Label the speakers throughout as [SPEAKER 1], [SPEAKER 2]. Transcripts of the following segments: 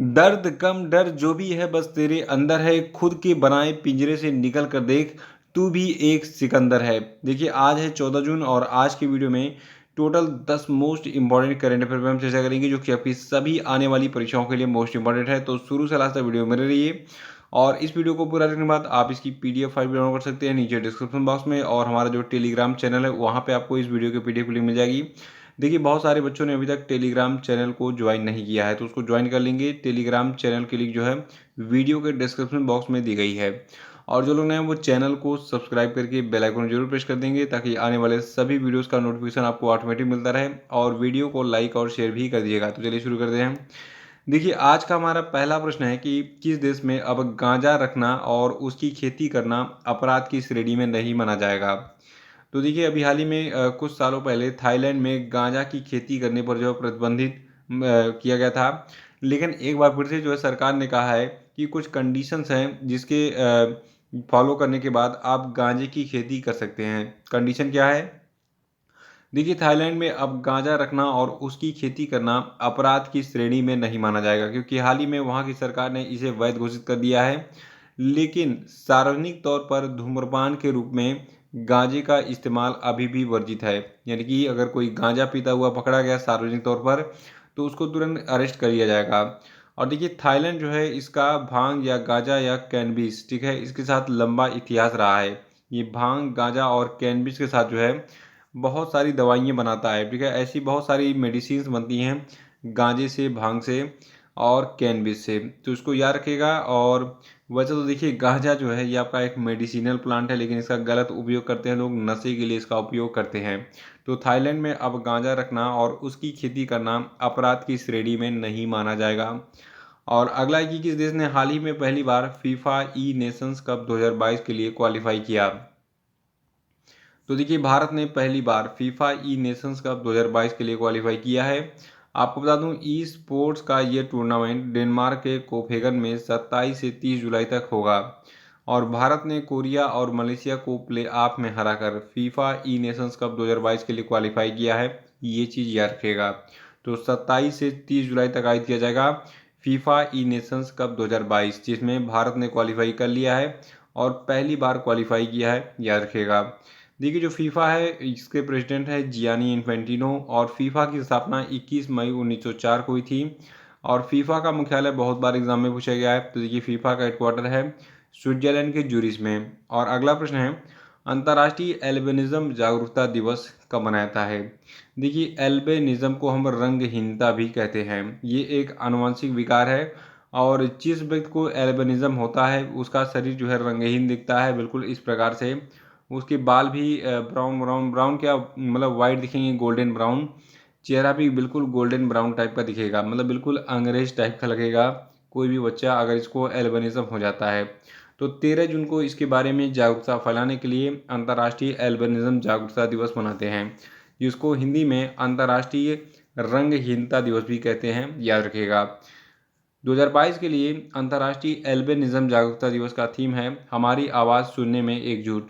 [SPEAKER 1] दर्द कम डर जो भी है बस तेरे अंदर है, खुद के बनाए पिंजरे से निकल कर देख, तू भी एक सिकंदर है। देखिए आज है 14 जून और आज की वीडियो में total 10 most important current affair पर हम चर्चा करेंगे जो कि आपकी सभी आने वाली परीक्षाओं के लिए मोस्ट इंपॉर्टेंट है। तो शुरू से लास्ट तक वीडियो में रहिए और इस वीडियो को पूरा देखने के बाद आप इसकी पीडीएफ फाइल डाउनलोड कर सकते हैं नीचे डिस्क्रिप्शन बॉक्स में, और हमारा जो टेलीग्राम चैनल है वहाँ पे आपको इस वीडियो की पीडीएफ लिंक मिल जाएगी। देखिए बहुत सारे बच्चों ने अभी तक टेलीग्राम चैनल को ज्वाइन नहीं किया है तो उसको ज्वाइन कर लेंगे। टेलीग्राम चैनल की लिंक जो है वीडियो के डिस्क्रिप्शन बॉक्स में दी गई है, और जो लोग नए हैं वो चैनल को सब्सक्राइब करके बेल आइकन जरूर प्रेस कर देंगे ताकि आने वाले सभी वीडियोस का नोटिफिकेशन आपको ऑटोमेटिक मिलता रहे, और वीडियो को लाइक और शेयर भी कर दीजिएगा। तो चलिए शुरू करते हैं। देखिए आज का हमारा पहला प्रश्न है कि किस देश में अब गांजा रखना और उसकी खेती करना अपराध की श्रेणी में नहीं माना जाएगा। तो देखिए अभी हाल ही में कुछ सालों पहले थाईलैंड में गांजा की खेती करने पर जो है प्रतिबंधित किया गया था, लेकिन एक बार फिर से जो है सरकार ने कहा है कि कुछ कंडीशंस हैं जिसके फॉलो करने के बाद आप गांजे की खेती कर सकते हैं। कंडीशन क्या है? देखिए थाईलैंड में अब गांजा रखना और उसकी खेती करना अपराध की श्रेणी में नहीं माना जाएगा क्योंकि हाल ही में वहाँ की सरकार ने इसे वैध घोषित कर दिया है, लेकिन सार्वजनिक तौर पर धूम्रपान के रूप में गांजे का इस्तेमाल अभी भी वर्जित है। यानी कि अगर कोई गांजा पीता हुआ पकड़ा गया सार्वजनिक तौर पर तो उसको तुरंत अरेस्ट कर लिया जाएगा। और देखिए थाईलैंड जो है इसका भांग या गांजा या कैनबिस, ठीक है, इसके साथ लंबा इतिहास रहा है। ये भांग गांजा और कैनबिस के साथ जो है बहुत सारी दवाइयाँ बनाता है, ठीक है, ऐसी बहुत सारी मेडिसिन्स बनती हैं गांजे से, भांग से और कैनबिस से, तो इसको याद रखिएगा। और वैसे तो देखिए गांजा जो है ये आपका एक मेडिसिनल प्लांट है, लेकिन इसका गलत उपयोग करते हैं लोग, नशे के लिए इसका उपयोग करते हैं। तो थाईलैंड में अब गांजा रखना और उसकी खेती करना अपराध की श्रेणी में नहीं माना जाएगा। और अगला है कि किस देश ने हाल ही में पहली बार फीफा ई नेशंस कप 2022 के लिए क्वालिफाई किया। तो देखिए भारत ने पहली बार फीफा ई नेशंस कप 2022 के लिए क्वालिफाई किया है। आपको बता दूं ई स्पोर्ट्स का ये टूर्नामेंट डेनमार्क के कोपेगन में 27 से 30 जुलाई तक होगा, और भारत ने कोरिया और मलेशिया को प्ले ऑफ में हराकर फीफा ई नेशंस कप 2022 के लिए क्वालिफाई किया है। ये चीज़ याद रखिएगा। तो 27 से 30 जुलाई तक आयोजित किया जाएगा फीफा ई नेशंस कप 2022, जिसमें भारत ने क्वालिफाई कर लिया है और पहली बार क्वालिफाई किया है, याद रखिएगा। देखिए जो फीफा है इसके प्रेसिडेंट है जियानी इन्फेंटिनो, और फीफा की स्थापना 21 मई 1904 को हुई थी, और फीफा का मुख्यालय बहुत बार एग्जाम में पूछा गया है। तो देखिए फीफा का हेडक्वार्टर है स्विट्जरलैंड के जूरिच में। और अगला प्रश्न है अंतर्राष्ट्रीय एल्बिनिज्म जागरूकता दिवस कब मनाया जाता है। देखिए एल्बिनिज्म को हम रंगहीनता भी कहते हैं। ये एक आनुवंशिक विकार है, और जिस व्यक्ति को एल्बिनिज्म होता है उसका शरीर जो है रंगहीन दिखता है, बिल्कुल इस प्रकार से। उसके बाल भी ब्राउन ब्राउन ब्राउन क्या मतलब वाइट दिखेंगे, गोल्डन ब्राउन। चेहरा भी बिल्कुल गोल्डन ब्राउन टाइप का दिखेगा, मतलब बिल्कुल अंग्रेज टाइप का लगेगा कोई भी बच्चा अगर इसको एल्बिनिज्म हो जाता है। तो 13 जून को इसके बारे में जागरूकता फैलाने के लिए अंतर्राष्ट्रीय एल्बिनिज्म जागरूकता दिवस मनाते हैं, जिसको हिंदी में अंतर्राष्ट्रीय रंगहीनता दिवस भी कहते हैं, याद रखिएगा। 2022 के लिए अंतर्राष्ट्रीय एल्बिनिज्म जागरूकता दिवस का थीम है हमारी आवाज़ सुनने में एकजुट।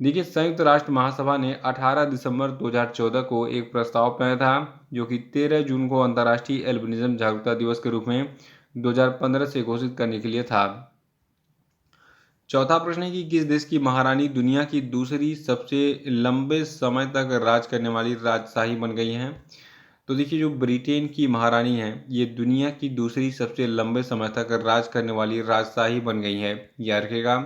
[SPEAKER 1] देखिए संयुक्त राष्ट्र महासभा ने 18 दिसंबर 2014 को एक प्रस्ताव बनाया था जो कि 13 जून को अंतर्राष्ट्रीय एल्बिनिज्म जागरूकता दिवस के रूप में 2015 से घोषित करने के लिए था। चौथा प्रश्न है कि किस देश की महारानी दुनिया की दूसरी सबसे लंबे समय तक राज करने वाली राजशाही बन गई हैं। तो देखिए जो ब्रिटेन की महारानी है ये दुनिया की दूसरी सबसे लंबे समय तक राज करने वाली राजशाही बन गई है, याद रखिएगा।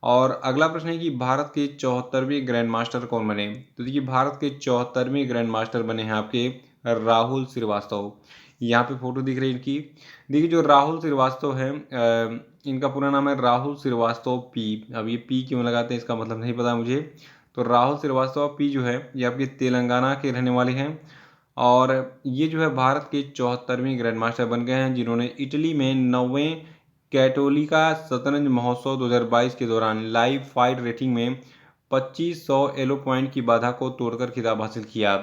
[SPEAKER 1] और अगला प्रश्न है कि भारत के 74वें ग्रैंड मास्टर कौन बने। तो देखिए भारत के 74वें ग्रैंड मास्टर बने हैं आपके राहुल श्रीवास्तव। यहाँ पे फोटो दिख रही है इनकी। देखिए जो राहुल श्रीवास्तव है इनका पूरा नाम है राहुल श्रीवास्तव पी। अब ये पी क्यों लगाते हैं इसका मतलब नहीं पता मुझे। तो राहुल श्रीवास्तव पी जो है ये आपके तेलंगाना के रहने वाले हैं, और ये जो है भारत के 74वें ग्रैंड मास्टर बन गए हैं जिन्होंने इटली में 9वें कैटोलिका शतरंज महोत्सव 2022 के दौरान लाइव फाइट रेटिंग में 2500 एलो पॉइंट की बाधा को तोड़कर खिताब हासिल किया।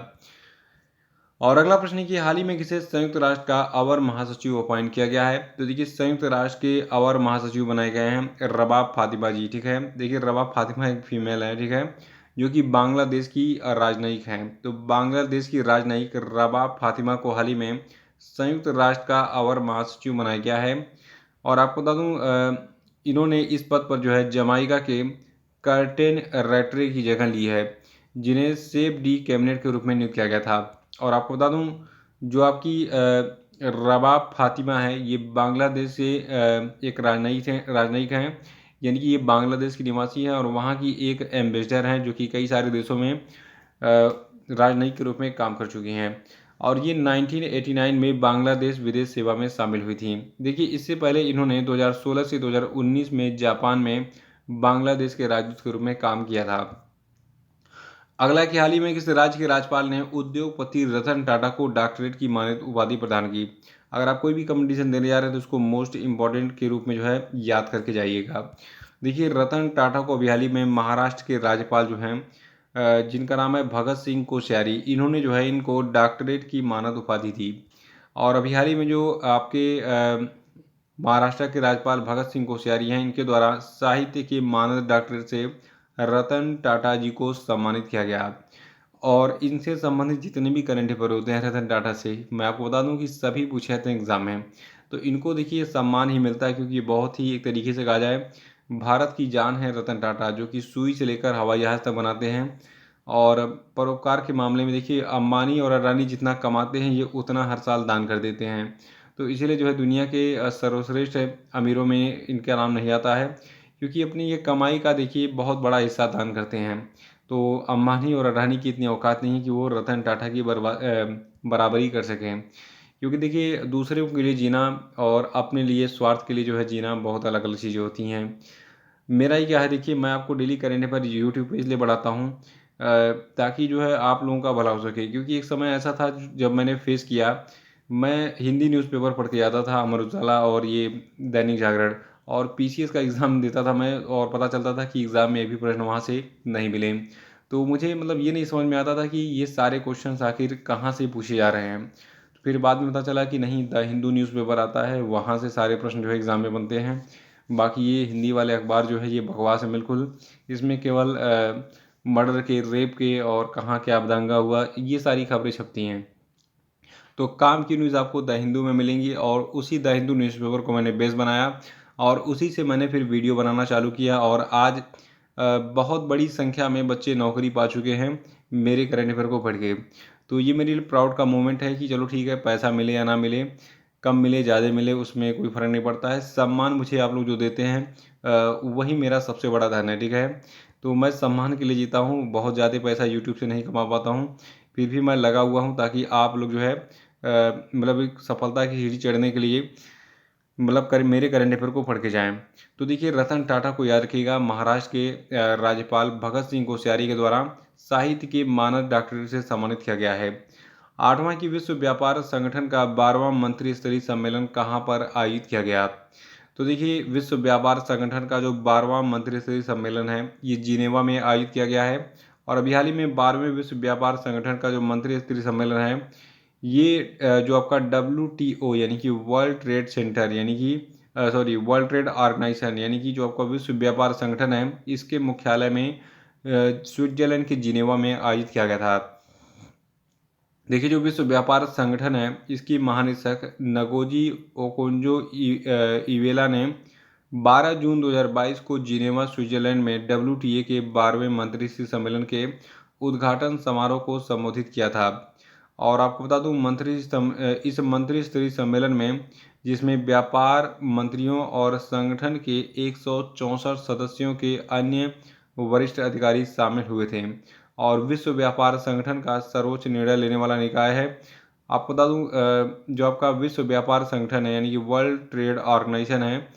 [SPEAKER 1] और अगला प्रश्न है कि हाल ही में किसे संयुक्त राष्ट्र का अवर महासचिव अपॉइंट किया गया है। तो देखिए संयुक्त राष्ट्र के अवर महासचिव बनाए गए हैं रबाब फातिमा जी, ठीक है। देखिए रबाब फातिमा एक फीमेल है, ठीक है, जो कि बांग्लादेश की राजनयिक हैं। तो बांग्लादेश की राजनयिक रबाब फातिमा को हाल ही में संयुक्त राष्ट्र का अवर महासचिव बनाया गया है। और आपको बता दूं इन्होंने इस पद पर जो है जमाइका के कर्टेन रैटरे की जगह ली है, जिन्हें सेफ डी कैबिनेट के रूप में नियुक्त किया गया था। और आपको बता दूं जो आपकी रबाब फातिमा है, ये बांग्लादेश से एक राजनयिक हैं, यानी कि ये बांग्लादेश की निवासी हैं और वहाँ की एक एम्बेसडर हैं जो कि कई सारे देशों में राजनयिक के रूप में काम कर चुकी हैं। और ये 1989 में बांग्लादेश विदेश सेवा में शामिल हुई थी। देखिए इससे पहले इन्होंने 2016 से 2019 में जापान में बांग्लादेश के राजदूत के रूप में काम किया था। अगला कि हाल ही में किस राज्य के राज्यपाल ने उद्योगपति रतन टाटा को डॉक्टरेट की मानद उपाधि प्रदान की। अगर आप कोई भी कंपटीशन देने जा रहे हैं तो उसको मोस्ट इंपॉर्टेंट के रूप में जो है याद करके जाइएगा। देखिए रतन टाटा को अभी हाल ही में महाराष्ट्र के राज्यपाल जो हैं जिनका नाम है भगत सिंह कोश्यारी, इन्होंने जो है इनको डॉक्टरेट की मानद उपाधि दी। और अभी हाल ही में जो आपके महाराष्ट्र के राज्यपाल भगत सिंह कोश्यारी हैं, इनके द्वारा साहित्य के मानद डॉक्टरेट से रतन टाटा जी को सम्मानित किया गया। और इनसे संबंधित जितने भी करंट अफेयर होते हैं रतन टाटा से, मैं आपको बता दूं कि सभी पूछे जाते हैं एग्जाम में। तो इनको देखिए सम्मान ही मिलता है, क्योंकि बहुत ही एक तरीके से कहा जाए भारत की जान है रतन टाटा, जो कि सुई से लेकर हवाई जहाज़ तक बनाते हैं। और परोपकार के मामले में देखिए अंबानी और अडानी जितना कमाते हैं ये उतना हर साल दान कर देते हैं। तो इसीलिए जो है दुनिया के सर्वश्रेष्ठ अमीरों में इनका नाम नहीं आता है, क्योंकि अपनी ये कमाई का देखिए बहुत बड़ा हिस्सा दान करते हैं। तो अंबानी और अडानी की इतनी औकात नहीं है कि वो रतन टाटा की बराबरी कर सकें। क्योंकि देखिए दूसरों के लिए जीना और अपने लिए स्वार्थ के लिए जो है जीना बहुत अलग अलग चीज़ें होती हैं। मेरा ही क्या है, देखिए मैं आपको डेली करंट अफेयर यूट्यूब पे इसलिए बढ़ाता हूँ ताकि जो है आप लोगों का भला हो सके। क्योंकि एक समय ऐसा था जब मैंने फेस किया, मैं हिंदी न्यूज़पेपर पढ़ के आता था, अमर उजाला और ये दैनिक जागरण, और पीसीएस का एग्ज़ाम देता था मैं, और पता चलता था कि एग्ज़ाम में भी प्रश्न वहाँ से नहीं मिले। तो मुझे मतलब ये नहीं समझ में आता था कि ये सारे क्वेश्चन आखिर कहाँ से पूछे जा रहे हैं। तो फिर बाद में पता चला कि नहीं, द हिंदू न्यूज़पेपर आता है, वहाँ से सारे प्रश्न जो है एग्ज़ाम में बनते हैं। बाकी ये हिंदी वाले अखबार जो है ये बकवास है बिल्कुल। इसमें केवल मर्डर के, रेप के और कहाँ क्या दंगा हुआ, ये सारी खबरें छपती हैं। तो काम की न्यूज़ आपको द हिंदू में मिलेंगी, और उसी द हिंदू न्यूज़पेपर को मैंने बेस बनाया और उसी से मैंने फिर वीडियो बनाना चालू किया। और आज बहुत बड़ी संख्या में बच्चे नौकरी पा चुके हैं मेरे करंट अफेयर को पढ़ के। तो ये मेरे लिए प्राउड का मोमेंट है कि चलो ठीक है, पैसा मिले या ना मिले, कम मिले ज़्यादा मिले, उसमें कोई फ़र्क नहीं पड़ता है। सम्मान मुझे आप लोग जो देते हैं वही मेरा सबसे बड़ा धन है, ठीक है। तो मैं सम्मान के लिए जीता हूँ, बहुत ज़्यादा पैसा यूट्यूब से नहीं कमा पाता हूँ, फिर भी मैं लगा हुआ हूँ ताकि आप लोग जो है मतलब एक सफलता की सीढ़ी चढ़ने के लिए मतलब मेरे करंट अफेयर को पढ़ के जाएं। तो देखिए रतन टाटा को याद रखिएगा, महाराष्ट्र के राज्यपाल भगत सिंह कोश्यारी के द्वारा साहित्य के मानद डॉक्टरेट से सम्मानित किया गया है। 8वां की विश्व व्यापार संगठन का 12वां मंत्री स्तरीय सम्मेलन कहाँ पर आयोजित किया गया। तो देखिए विश्व व्यापार संगठन का जो 12वां मंत्री स्तरीय सम्मेलन है ये जिनेवा में आयोजित किया गया है। और अभी हाल ही में 12वें विश्व व्यापार संगठन का जो मंत्री स्तरीय सम्मेलन है ये जो आपका WTO यानी कि वर्ल्ड ट्रेड सेंटर यानी कि वर्ल्ड ट्रेड ऑर्गेनाइजेशन यानी कि जो आपका विश्व व्यापार संगठन है, इसके मुख्यालय में स्विट्जरलैंड के जिनेवा में आयोजित किया गया था। देखिए जो विश्व व्यापार संगठन है इसकी महानिदेशक नगोजी ओकोंजो इवेला ने 12 जून 2022 को जिनेवा स्विट्जरलैंड में WTA के 12वें मंत्रिस्तरीय सम्मेलन के उद्घाटन समारोह को संबोधित किया था। और आपको बता दूं इस मंत्री स्तरीय सम्मेलन में, जिसमें व्यापार मंत्रियों और संगठन के 164 सदस्यों के अन्य वरिष्ठ अधिकारी शामिल हुए थे, और विश्व व्यापार संगठन का सर्वोच्च निर्णय लेने वाला निकाय है। आपको बता दूं जो आपका विश्व व्यापार संगठन है यानी कि वर्ल्ड ट्रेड ऑर्गेनाइजेशन है,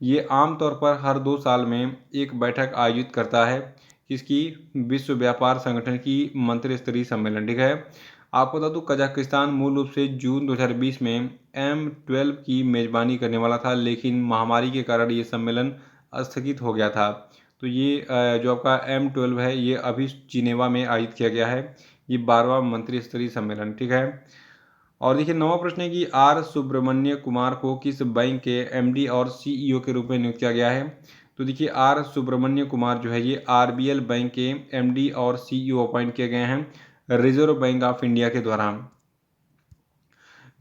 [SPEAKER 1] ये आमतौर पर हर 2 साल में एक बैठक आयोजित करता है, किसकी, विश्व व्यापार संगठन की मंत्री स्तरीय सम्मेलन, ठीक है। आपको बता दूं कजाकिस्तान मूल रूप से जून 2020 में M12 की मेज़बानी करने वाला था, लेकिन महामारी के कारण ये सम्मेलन स्थगित हो गया था। तो ये जो आपका M12 है ये अभी जिनेवा में आयोजित किया गया है, ये 12वां मंत्री स्तरीय सम्मेलन, ठीक है। और देखिए 9वां प्रश्न है कि R सुब्रमण्य कुमार को किस बैंक के MD और CEO के रूप में नियुक्त किया गया है। तो देखिए R सुब्रमण्य कुमार जो है ये RBL बैंक के MD और CEO अपॉइंट किए गए हैं रिजर्व बैंक ऑफ इंडिया के द्वारा।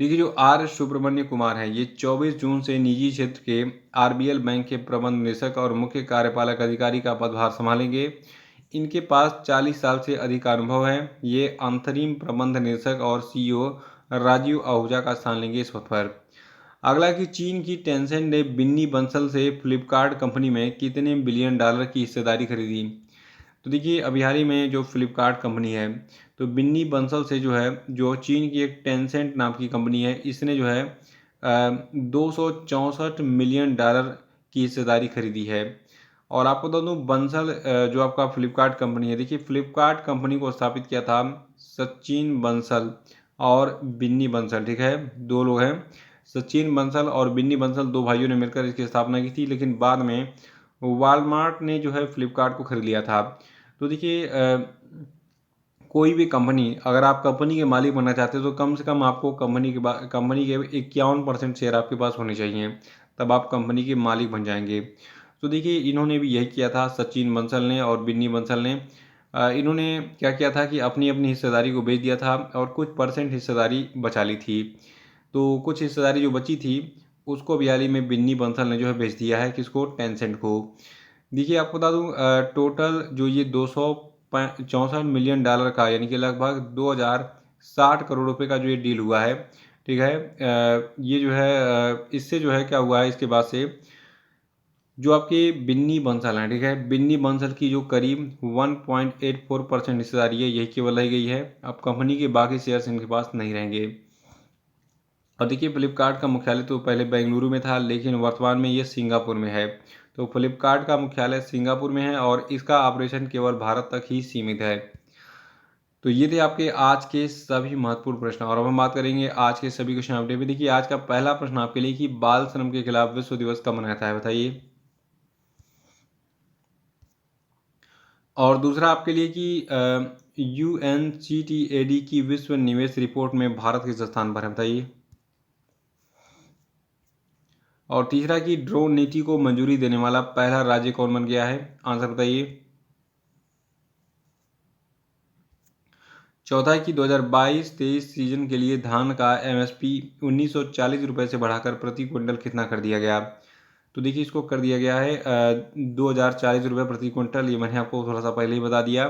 [SPEAKER 1] देखिए जो आर सुब्रमण्य कुमार हैं ये 24 जून से निजी क्षेत्र के आरबीएल बैंक के प्रबंध निदेशक और मुख्य कार्यपालक अधिकारी का पदभार संभालेंगे। इनके पास 40 साल से अधिक अनुभव है। ये अंतरिम प्रबंध निदेशक और सीईओ राजीव आहूजा का स्थान लेंगे इस पद पर। अगला कि चीन की टेंसेंट ने बिन्नी बंसल से फ्लिपकार्ट कंपनी में कितने बिलियन डॉलर की हिस्सेदारी खरीदी। तो देखिए अभी हाल ही में जो फ्लिपकार्ट कंपनी है तो बिन्नी बंसल से जो है जो चीन की एक टेंसेंट नाम की कंपनी है इसने जो है 264 मिलियन डॉलर की हिस्सेदारी खरीदी है। और आपको बता दूँ बंसल जो आपका फ्लिपकार्ट कंपनी है, देखिए फ्लिपकार्ट कंपनी को स्थापित किया था सचिन बंसल और बिन्नी बंसल, ठीक है, दो लोग हैं। सचिन बंसल और बिन्नी बंसल दो भाइयों ने मिलकर इसकी स्थापना की थी, लेकिन बाद में वॉलमार्ट ने जो है फ्लिपकार्ट को खरीद लिया था। तो देखिए कोई भी कंपनी, अगर आप कंपनी के मालिक बनना चाहते हो तो कम से कम आपको कंपनी के 51% शेयर आपके पास होने चाहिए, तब आप कंपनी के मालिक बन जाएंगे। तो देखिए इन्होंने भी यही किया था, सचिन बंसल ने और बिन्नी बंसल ने। इन्होंने क्या किया था कि अपनी अपनी हिस्सेदारी को बेच दिया था और कुछ परसेंट हिस्सेदारी बचा ली थी। तो कुछ हिस्सेदारी जो बची थी उसको भी हाल ही में बिन्नी बंसल ने जो है बेच दिया है, किसको, टेंसेंट को। देखिए आपको बता दूं टोटल जो ये 264 मिलियन डॉलर का यानी कि लगभग 2060 करोड़ रुपए का जो ये डील हुआ है, ठीक है। ये जो है इससे जो है क्या हुआ है इसके बाद से जो आपके बिन्नी बंसल हैं, ठीक है, बिन्नी बंसल की जो करीब 1.84% हिस्सेदारी है यही केवल रह गई है। अब कंपनी के बाकी शेयर्स इनके पास नहीं रहेंगे। और देखिए फ्लिपकार्ट का मुख्यालय तो पहले बेंगलुरु में था, लेकिन वर्तमान में ये सिंगापुर में है। तो फ्लिपकार्ट का मुख्यालय सिंगापुर में है और इसका ऑपरेशन केवल भारत तक ही सीमित है। तो ये थे आपके आज के सभी महत्वपूर्ण प्रश्न और अब हम बात करेंगे आज के सभी क्वेश्चन अपडेट में। देखिए आज का पहला प्रश्न आपके लिए कि बाल श्रम के खिलाफ विश्व दिवस कब मनाया जाता है, बताइए। और दूसरा आपके लिए कि UNCTAD की विश्व निवेश रिपोर्ट में भारत किस स्थान पर है, बताइए। और तीसरा कि ड्रोन नीति को मंजूरी देने वाला पहला राज्य कौन बन गया है, आंसर बताइए। चौथा है कि 2022-23 सीजन के लिए धान का MSP 1940 रुपये से बढ़ाकर प्रति क्विंटल कितना कर दिया गया। तो देखिए इसको कर दिया गया है 2040 रुपये प्रति क्विंटल। ये मैंने आपको थोड़ा सा पहले ही बता दिया।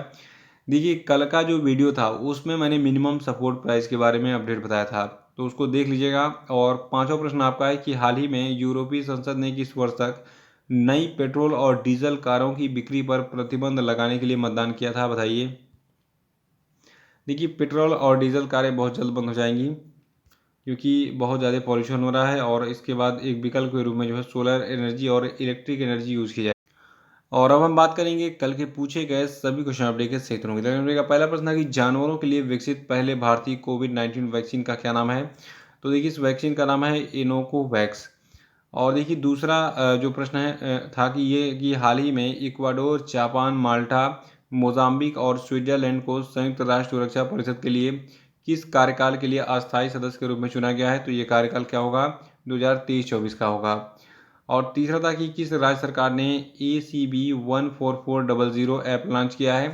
[SPEAKER 1] देखिए कल का जो वीडियो था उसमें मैंने मिनिमम सपोर्ट प्राइस के बारे में अपडेट बताया था, तो उसको देख लीजिएगा। और पांचवा प्रश्न आपका है कि हाल ही में यूरोपीय संसद ने किस वर्ष तक नई पेट्रोल और डीजल कारों की बिक्री पर प्रतिबंध लगाने के लिए मतदान किया था, बताइए। देखिए पेट्रोल और डीजल कारें बहुत जल्द बंद हो जाएंगी क्योंकि बहुत ज़्यादा पॉल्यूशन हो रहा है और इसके बाद एक विकल्प के रूप में जो है सोलर एनर्जी और इलेक्ट्रिक एनर्जी यूज़ की जाए। और अब हम बात करेंगे कल के पूछे गए सभी क्वेश्चन अपडेट के क्षेत्रों की। का पहला प्रश्न है कि जानवरों के लिए विकसित पहले भारतीय कोविड-19 वैक्सीन का क्या नाम है। तो देखिए इस वैक्सीन का नाम है इनोकोवैक्स। और देखिए दूसरा जो प्रश्न है था कि ये कि हाल ही में इक्वाडोर, जापान, माल्टा, मोजाम्बिक और स्विट्जरलैंड को संयुक्त राष्ट्र सुरक्षा परिषद के लिए किस कार्यकाल के लिए अस्थायी सदस्य के रूप में चुना गया है। तो ये कार्यकाल क्या होगा, 2023-24 का होगा। और तीसरा था कि किस राज्य सरकार ने ACB 14400 ऐप लॉन्च किया है।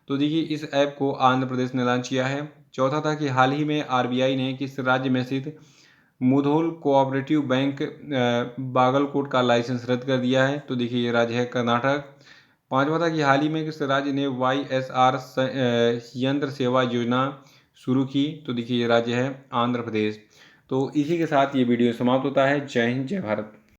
[SPEAKER 1] तो देखिए इस ऐप को आंध्र प्रदेश ने लॉन्च किया है। चौथा था कि हाल ही में RBI ने किस राज्य में स्थित मुधोल कोऑपरेटिव बैंक बागलकोट का लाइसेंस रद्द कर दिया है। तो देखिए ये राज्य है कर्नाटक। पांचवा था कि हाल ही में किस राज्य ने YSR यंत्र सेवा योजना शुरू की। तो देखिए ये राज्य है आंध्र प्रदेश। तो इसी के साथ ये वीडियो समाप्त होता है। जय हिंद, जय भारत।